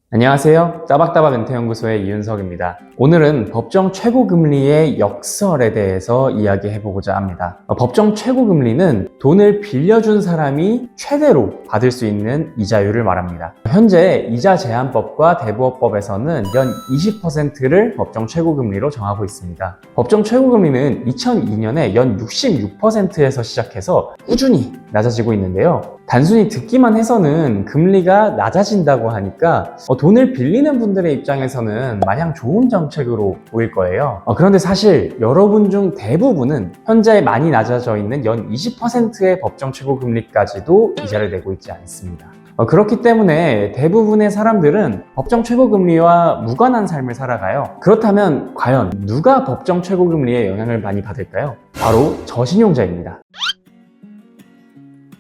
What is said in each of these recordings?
안녕하세요. 따박따박 은퇴연구소의 이윤석입니다. 오늘은 법정 최고금리의 역설에 대해서 이야기해보고자 합니다. 법정 최고금리는 돈을 빌려준 사람이 최대로 받을 수 있는 이자율을 말합니다. 현재 이자제한법과 대부업법에서는 연 20%를 법정 최고금리로 정하고 있습니다. 법정 최고금리는 2002년에 연 66%에서 시작해서 꾸준히 낮아지고 있는데요. 단순히 듣기만 해서는 금리가 낮아진다고 하니까 돈을 빌리는 분들의 입장에서는 마냥 좋은 정책으로 보일 거예요. 그런데 사실 여러분 중 대부분은 현재 많이 낮아져 있는 연 20%의 법정 최고금리까지도 이자를 내고 있지 않습니다. 그렇기 때문에 대부분의 사람들은 법정 최고금리와 무관한 삶을 살아가요. 그렇다면 과연 누가 법정 최고금리의 영향을 많이 받을까요? 바로 저신용자입니다.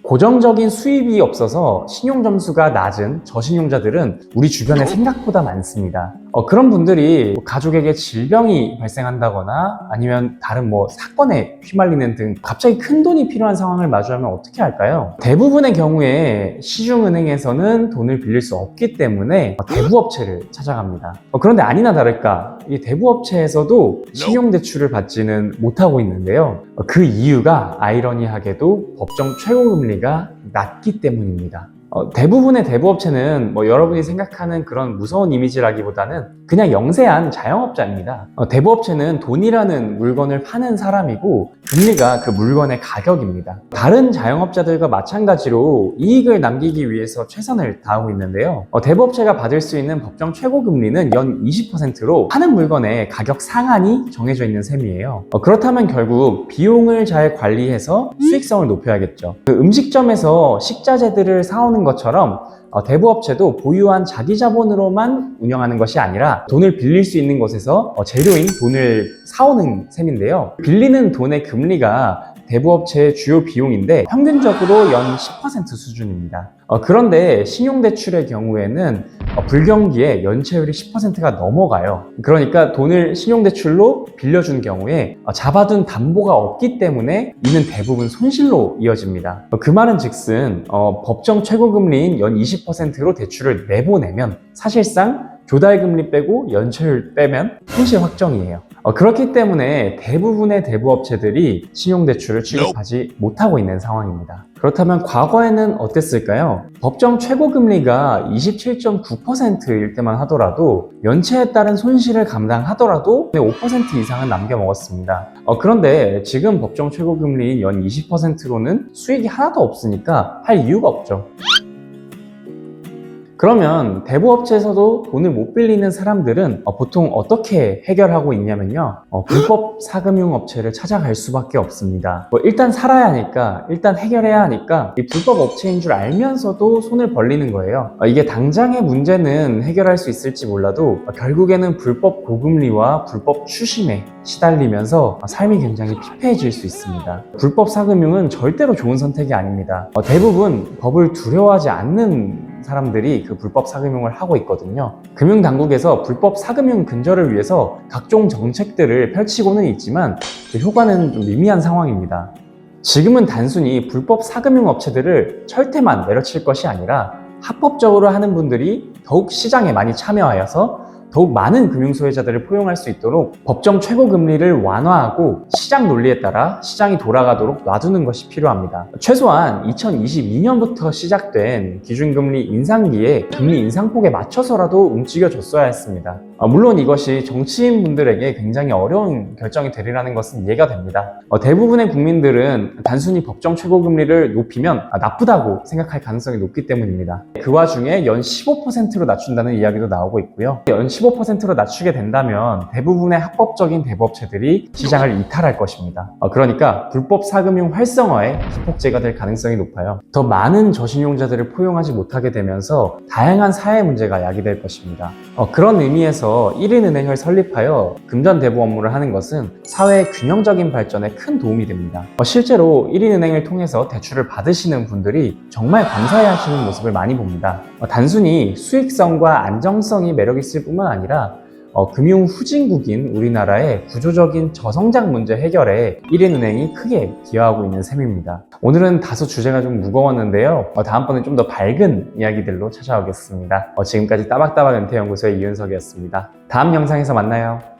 고정적인 수입이 없어서 신용점수가 낮은 저신용자들은 우리 주변에 생각보다 많습니다. 그런 분들이 가족에게 질병이 발생한다거나 아니면 다른 사건에 휘말리는 등 갑자기 큰 돈이 필요한 상황을 마주하면 어떻게 할까요? 대부분의 경우에 시중은행에서는 돈을 빌릴 수 없기 때문에 대부업체를 찾아갑니다. 그런데 아니나 다를까 이 대부업체에서도 신용대출을 받지는 못하고 있는데요. 그 이유가 아이러니하게도 법정 최고금리가 낮기 때문입니다. 대부분의 대부업체는 여러분이 생각하는 그런 무서운 이미지라기보다는 그냥 영세한 자영업자입니다. 대부업체는 돈이라는 물건을 파는 사람이고 금리가 그 물건의 가격입니다. 다른 자영업자들과 마찬가지로 이익을 남기기 위해서 최선을 다하고 있는데요. 대부업체가 받을 수 있는 법정 최고금리는 연 20%로 파는 물건의 가격 상한이 정해져 있는 셈이에요. 그렇다면 결국 비용을 잘 관리해서 수익성을 높여야겠죠. 그 음식점에서 식자재들을 사오는 것처럼 대부업체도 보유한 자기 자본으로만 운영하는 것이 아니라 돈을 빌릴 수 있는 곳에서 재료인 돈을 사오는 셈인데요. 빌리는 돈의 금리가 대부업체의 주요 비용인데 평균적으로 연 10% 수준입니다. 그런데 신용대출의 경우에는 불경기에 연체율이 10%가 넘어가요. 그러니까 돈을 신용대출로 빌려준 경우에 잡아둔 담보가 없기 때문에 이는 대부분 손실로 이어집니다. 그 말은 즉슨 법정 최고금리인 연 20%로 대출을 내보내면 사실상 조달금리 빼고 연체율 빼면 손실 확정이에요. 그렇기 때문에 대부분의 대부업체들이 신용대출을 취급하지 못하고 있는 상황입니다. 그렇다면 과거에는 어땠을까요? 법정 최고금리가 27.9%일 때만 하더라도 연체에 따른 손실을 감당하더라도 5% 이상은 남겨먹었습니다. 그런데 지금 법정 최고금리인 연 20%로는 수익이 하나도 없으니까 할 이유가 없죠. 그러면 대부업체에서도 돈을 못 빌리는 사람들은 보통 어떻게 해결하고 있냐면요. 불법 사금융 업체를 찾아갈 수밖에 없습니다. 일단 살아야 하니까, 일단 해결해야 하니까 이 불법 업체인 줄 알면서도 손을 벌리는 거예요. 이게 당장의 문제는 해결할 수 있을지 몰라도 결국에는 불법 고금리와 불법 추심에 시달리면서 삶이 굉장히 피폐해질 수 있습니다. 불법 사금융은 절대로 좋은 선택이 아닙니다. 대부분 법을 두려워하지 않는 사람들이 그 불법 사금융을 하고 있거든요. 금융당국에서 불법 사금융 근절을 위해서 각종 정책들을 펼치고는 있지만 그 효과는 좀 미미한 상황입니다. 지금은 단순히 불법 사금융 업체들을 철퇴만 내려칠 것이 아니라 합법적으로 하는 분들이 더욱 시장에 많이 참여하여서 더욱 많은 금융소외자들을 포용할 수 있도록 법정 최고금리를 완화하고 시장 논리에 따라 시장이 돌아가도록 놔두는 것이 필요합니다. 최소한 2022년부터 시작된 기준금리 인상기에 금리 인상폭에 맞춰서라도 움직여줬어야 했습니다. 물론 이것이 정치인분들에게 굉장히 어려운 결정이 되리라는 것은 이해가 됩니다. 대부분의 국민들은 단순히 법정 최고금리를 높이면 나쁘다고 생각할 가능성이 높기 때문입니다. 그 와중에 연 15%로 낮춘다는 이야기도 나오고 있고요. 연 15%로 낮추게 된다면 대부분의 합법적인 대부업체들이 시장을 이탈할 것입니다. 그러니까 불법 사금융 활성화에 기폭제가 될 가능성이 높아요. 더 많은 저신용자들을 포용하지 못하게 되면서 다양한 사회 문제가 야기될 것입니다. 그런 의미에서 1인은행을 설립하여 금전 대부 업무를 하는 것은 사회의 균형적인 발전에 큰 도움이 됩니다. 실제로 1인은행을 통해서 대출을 받으시는 분들이 정말 감사해 하시는 모습을 많이 봅니다. 단순히 수익성과 안정성이 매력 있을 뿐만 아니라 금융 후진국인 우리나라의 구조적인 저성장 문제 해결에 1인은행이 크게 기여하고 있는 셈입니다. 오늘은 다소 주제가 좀 무거웠는데요. 다음번에 좀 더 밝은 이야기들로 찾아오겠습니다. 지금까지 따박따박 은퇴연구소의 이윤석이었습니다. 다음 영상에서 만나요.